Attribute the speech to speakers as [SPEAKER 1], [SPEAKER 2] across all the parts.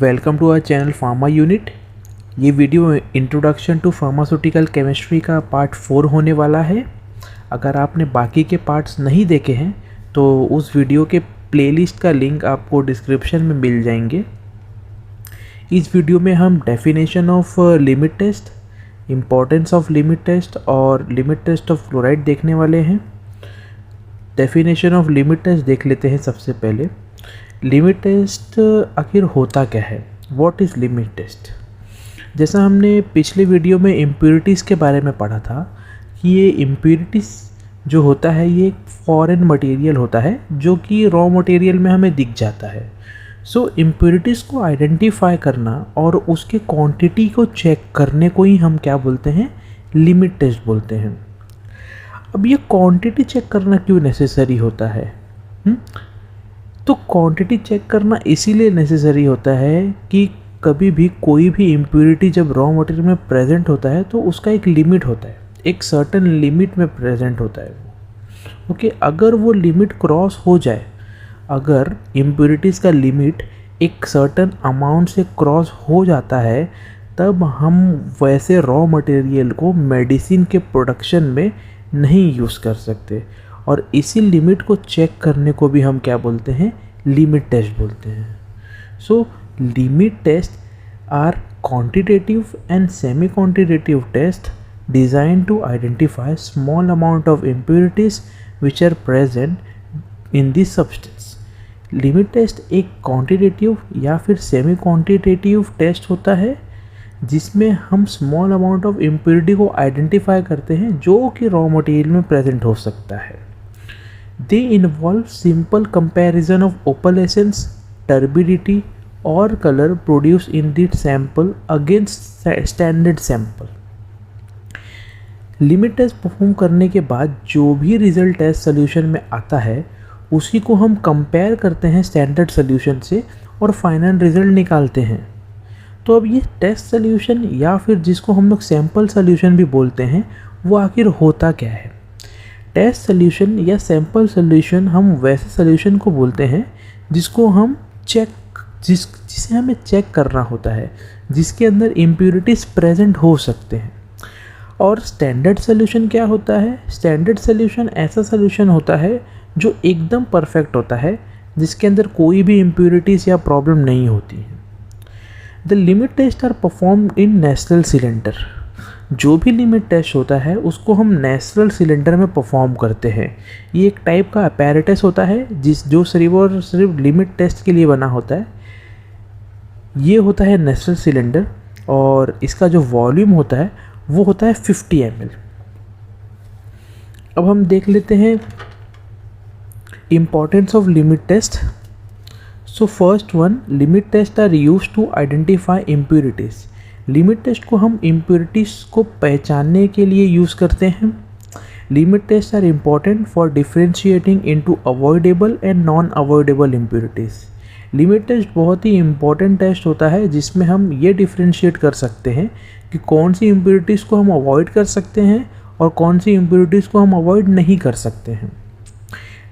[SPEAKER 1] Welcome to our channel pharma unit. ये video introduction to pharmaceutical chemistry का part 4 होने वाला है। अगर आपने बाकी के पार्ट्स नहीं देखे हैं तो उस वीडियो के प्लेलिस्ट का लिंक आपको डिस्क्रिप्शन में मिल जाएंगे। इस वीडियो में हम definition of limit test, importance of limit test और लिमिट टेस्ट ऑफ क्लोराइड देखने वाले हैं। डेफिनेशन ऑफ लिमिट टेस्ट देख लेते हैं। सबसे पहले लिमिट टेस्ट आखिर होता क्या है, व्हाट इज़ लिमिट टेस्ट। जैसा हमने पिछले वीडियो में इम्प्योरिटीज़ के बारे में पढ़ा था कि ये इम्प्योरिटीज़ जो होता है ये एक फॉरेन मटेरियल होता है जो कि रॉ मटेरियल में हमें दिख जाता है। सो इम्प्योरिटीज़ को आइडेंटिफाई करना और उसके क्वांटिटी को चेक करने को ही हम क्या बोलते हैं, लिमिट टेस्ट बोलते हैं। अब ये क्वांटिटी चेक करना क्यों नेसेसरी होता है? तो क्वांटिटी चेक करना इसीलिए नेसेसरी होता है कि कभी भी कोई भी इम्प्योरिटी जब रॉ मटेरियल में प्रेजेंट होता है तो उसका एक लिमिट होता है, एक सर्टेन लिमिट में प्रेजेंट होता है वो। ओके, अगर वो लिमिट क्रॉस हो जाए, अगर इम्प्योरिटीज़ का लिमिट एक सर्टेन अमाउंट से क्रॉस हो जाता है, तब हम वैसे रॉ मटेरियल को मेडिसिन के प्रोडक्शन में नहीं यूज़ कर सकते। और इसी लिमिट को चेक करने को भी हम क्या बोलते हैं, लिमिट टेस्ट बोलते हैं। So limit test are quantitative and semi quantitative test designed to identify small amount of impurities which are present in this substance. Limit test एक क्वांटिटेटिव या फिर सेमी क्वांटिटेटिव टेस्ट होता है जिसमें हम स्मॉल अमाउंट ऑफ इम्प्योरिटी को identify करते हैं जो कि रॉ मटेरियल में प्रेजेंट हो सकता है। They involve simple comparison of opalescence, turbidity और colour produce in the sample against standard sample. Limit test perform करने के बाद जो भी रिजल्ट टेस्ट सोल्यूशन में आता है उसी को हम कंपेयर करते हैं स्टैंडर्ड सोल्यूशन से और फाइनल रिजल्ट निकालते हैं। तो अब ये टेस्ट सोल्यूशन या फिर जिसको हम लोग सैंपल सोल्यूशन भी बोलते हैं, वो आखिर होता क्या है? टेस्ट सोल्यूशन या सैंपल सोल्यूशन हम वैसे सोल्यूशन को बोलते हैं जिसको हम जिसे हमें चेक करना होता है, जिसके अंदर इम्प्योरिटीज़ प्रेजेंट हो सकते हैं। और स्टैंडर्ड सोल्यूशन क्या होता है? स्टैंडर्ड सोल्यूशन ऐसा सोल्यूशन होता है जो एकदम परफेक्ट होता है, जिसके अंदर कोई भी इम्प्योरिटीज़ या प्रॉब्लम नहीं होती है। The limit test are performed in natural cylinder. जो भी लिमिट टेस्ट होता है उसको हम नेचुरल सिलेंडर में परफॉर्म करते हैं। ये एक टाइप का अपैरेटस होता है जो सिर्फ और सिर्फ लिमिट टेस्ट के लिए बना होता है। ये होता है नेचुरल सिलेंडर और इसका जो वॉल्यूम होता है वो होता है 50 ml। अब हम देख लेते हैं importance of limit test. So first one, limit test are used to identify impurities. Limit test को हम इम्प्योरिटीज़ को पहचानने के लिए यूज़ करते हैं। Limit test are important for differentiating into avoidable and non avoidable impurities. Limit test बहुत ही इम्पॉर्टेंट टेस्ट होता है जिसमें हम ये डिफ्रेंशिएट कर सकते हैं कि कौन सी इम्प्योरिटीज़ को हम अवॉइड कर सकते हैं और कौन सी इम्प्योरिटीज़ को हम अवॉइड नहीं कर सकते हैं।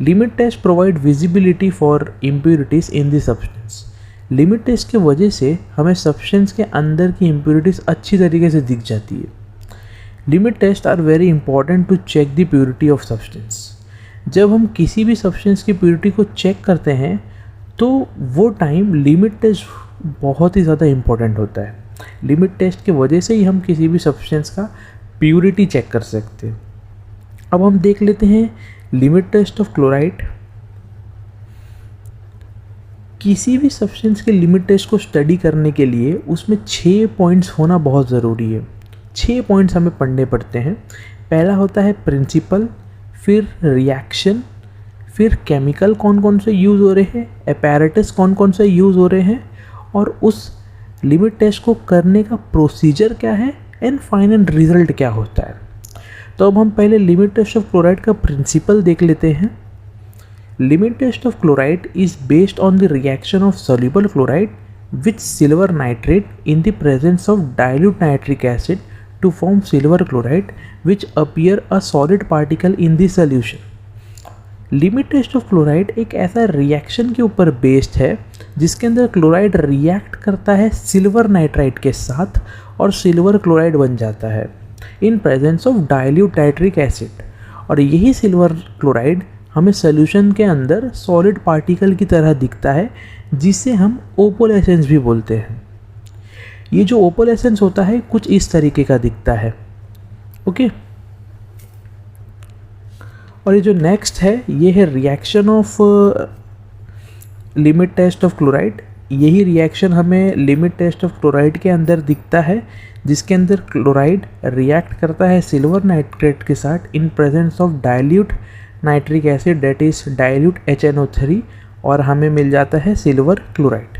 [SPEAKER 1] Limit test provide visibility for impurities in the substance. Limit test के वजह से हमें सब्सटेंस के अंदर की इम्प्योरिटीज़ अच्छी तरीके से दिख जाती है। Limit test are very important to check the purity of substance. जब हम किसी भी सब्सटेंस की प्योरिटी को चेक करते हैं तो वो टाइम लिमिट टेस्ट बहुत ही ज़्यादा इम्पॉर्टेंट होता है। लिमिट टेस्ट की वजह से ही हम किसी भी सब्सटेंस का प्योरिटी चेक कर सकते हैं। अब हम देख लेते हैं लिमिट टेस्ट ऑफ क्लोराइड। किसी भी सब्सटेंस के लिमिट टेस्ट को स्टडी करने के लिए उसमें 6 पॉइंट्स होना बहुत ज़रूरी है। 6 पॉइंट्स हमें पढ़ने पड़ते हैं। पहला होता है प्रिंसिपल, फिर रिएक्शन, फिर केमिकल कौन कौन से यूज़ हो रहे हैं, अपैरेटस कौन कौन से यूज़ हो रहे हैं, और उस लिमिट टेस्ट को करने का प्रोसीजर क्या है, एंड फाइनल रिजल्ट क्या होता है। तो अब हम पहले लिमिट टेस्ट ऑफ क्लोराइड का प्रिंसिपल देख लेते हैं। Limit test of chloride is based on the reaction of soluble chloride with silver nitrate in the presence of dilute nitric acid to form silver chloride, which appear a solid particle in the solution. Limit test of chloride एक ऐसा reaction के ऊपर based है जिसके अंदर chloride react करता है silver nitride के साथ और सिल्वर क्लोराइड बन जाता है in presence of dilute nitric acid. और यही सिल्वर क्लोराइड हमें सोल्यूशन के अंदर सॉलिड पार्टिकल की तरह दिखता है, जिसे हम ओपोलेसेंस भी बोलते हैं। ये जो ओपोलेसेंस होता है कुछ इस तरीके का दिखता है। ओके, और ये जो नेक्स्ट है ये है reaction of limit test of chloride. यही रिएक्शन हमें लिमिट टेस्ट ऑफ क्लोराइड के अंदर दिखता है, जिसके अंदर क्लोराइड रिएक्ट करता है सिल्वर नाइट्रेट के साथ in presence of dilute nitric acid, that is dilute HNO3, और हमें मिल जाता है सिल्वर क्लोराइड।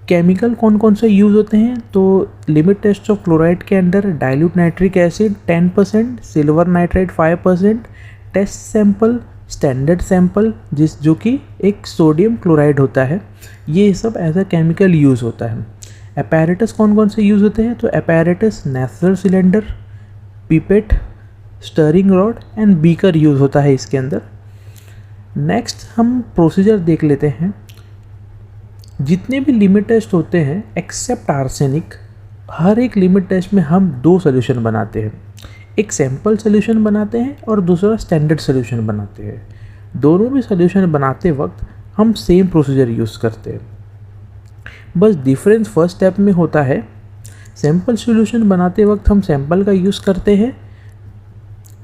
[SPEAKER 1] केमिकल कौन कौन से यूज़ होते हैं? तो लिमिट टेस्ट ऑफ क्लोराइड के अंदर dilute nitric acid 10%, silver nitride 5%, test sample, standard sample जो कि एक सोडियम क्लोराइड होता है, ये सब एज अ केमिकल यूज़ होता है। अपैरेटस कौन कौन से यूज़ होते हैं? तो apparatus natural cylinder, pipette, stirring rod and beaker use होता है इसके अंदर। नेक्स्ट हम प्रोसीजर देख लेते हैं। जितने भी लिमिट टेस्ट होते हैं एक्सेप्ट आर्सेनिक, हर एक लिमिट टेस्ट में हम 2 सोल्यूशन बनाते हैं, एक सैंपल सोल्यूशन बनाते हैं और दूसरा स्टैंडर्ड सोल्यूशन बनाते हैं। दोनों भी सोल्यूशन बनाते वक्त हम सेम प्रोसीजर यूज़ करते हैं, बस डिफरेंस फर्स्ट स्टेप में होता है। सैंपल सोल्यूशन बनाते वक्त हम सैंपल का यूज़ करते हैं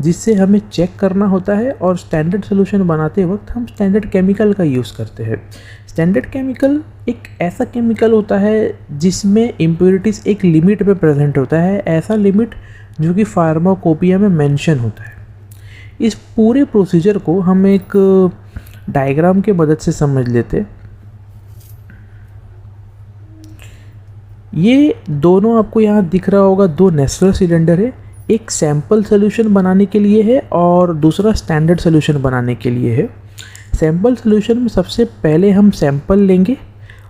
[SPEAKER 1] जिससे हमें चेक करना होता है, और स्टैंडर्ड सोल्यूशन बनाते वक्त हम स्टैंडर्ड केमिकल का यूज़ करते हैं। स्टैंडर्ड केमिकल एक ऐसा केमिकल होता है जिसमें इम्प्योरिटीज़ एक लिमिट में प्रेजेंट होता है, ऐसा लिमिट जो कि फार्माकोपिया में मेंशन होता है। इस पूरे प्रोसीजर को हम एक डायग्राम के मदद से समझ लेते। ये दोनों आपको यहाँ दिख रहा होगा, 2 नेचुरल सिलेंडर है, एक सैंपल सोल्यूशन बनाने के लिए है और दूसरा स्टैंडर्ड सोल्यूशन बनाने के लिए है। सैंपल सोल्यूशन में सबसे पहले हम सैंपल लेंगे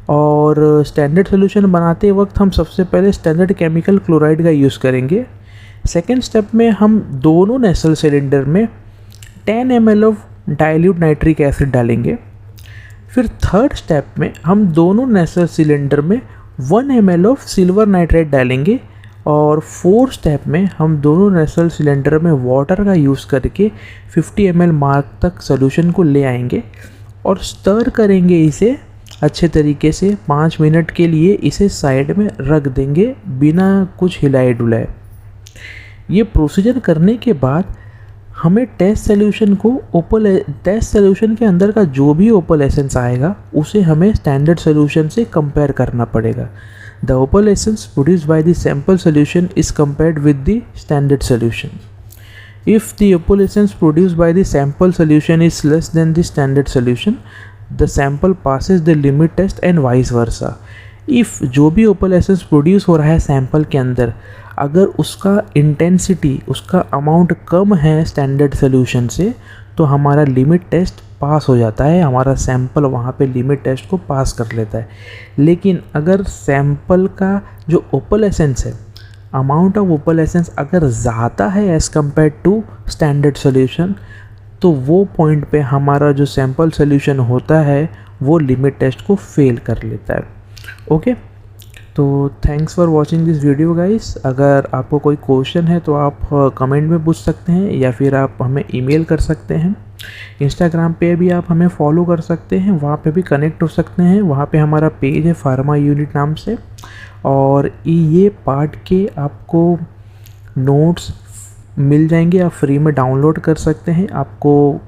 [SPEAKER 1] और स्टैंडर्ड सोल्यूशन बनाते वक्त हम सबसे पहले स्टैंडर्ड केमिकल क्लोराइड का यूज़ करेंगे। सेकेंड स्टेप में हम दोनों नेचुरल सिलेंडर में 10 ml of dilute nitric acid डालेंगे। फिर थर्ड स्टेप में हम दोनों नेचुरल सिलेंडर में 1 ml ऑफ सिल्वर नाइट्रेट डालेंगे, और फोर्थ स्टेप में हम दोनों नेचुरल सिलेंडर में वाटर का यूज़ करके 50 ml मार्क तक सोल्यूशन को ले आएंगे और स्टर करेंगे इसे अच्छे तरीके से। 5 मिनट के लिए इसे साइड में रख देंगे बिना कुछ हिलाए डुलाए। ये प्रोसीजर करने के बाद हमें टेस्ट सोल्यूशन के अंदर का जो भी ओपोलेसेंस आएगा उसे हमें स्टैंडर्ड सोल्यूशन से कंपेयर करना पड़ेगा। The opalescence produced by the sample solution is compared with the standard solution. If the opalescence produced by the sample solution is less than the standard solution, the sample passes the limit test and vice versa. If जो भी opalescence produce हो रहा है sample के अंदर, अगर उसका intensity, उसका अमाउंट कम है स्टैंडर्ड सोल्यूशन से, तो हमारा लिमिट टेस्ट पास हो जाता है, हमारा सैंपल वहाँ पे लिमिट टेस्ट को पास कर लेता है। लेकिन अगर सैंपल का जो ओपोलेसेंस है, अमाउंट ऑफ ओपोलेसेंस अगर ज़्यादा है as compare to standard solution, तो वो पॉइंट पे हमारा जो सैंपल सोल्यूशन होता है वो लिमिट टेस्ट को फेल कर लेता है। ओके, तो thanks for watching this video guys. अगर आपको कोई क्वेश्चन है तो आप कमेंट में पूछ सकते हैं या फिर आप हमें ईमेल कर सकते हैं। इंस्टाग्राम पे भी आप हमें फॉलो कर सकते हैं, वहाँ पे भी कनेक्ट हो सकते हैं। वहाँ पे हमारा पेज है फार्मा यूनिट नाम से, और ये पार्ट के आपको नोट्स मिल जाएंगे, आप फ्री में डाउनलोड कर सकते हैं। आपको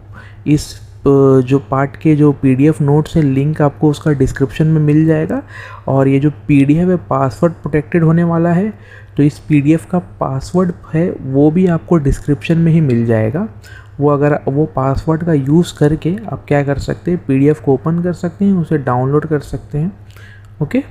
[SPEAKER 1] इस जो पार्ट के जो PDF नोट्स है, लिंक आपको उसका डिस्क्रिप्शन में मिल जाएगा। और ये जो PDF है पासवर्ड प्रोटेक्टेड होने वाला है, तो इस PDF का पासवर्ड है वो भी आपको डिस्क्रिप्शन में ही मिल जाएगा। वो अगर वो पासवर्ड का यूज़ करके आप क्या कर सकते हैं, PDF को ओपन कर सकते हैं, उसे डाउनलोड कर सकते हैं। ओके।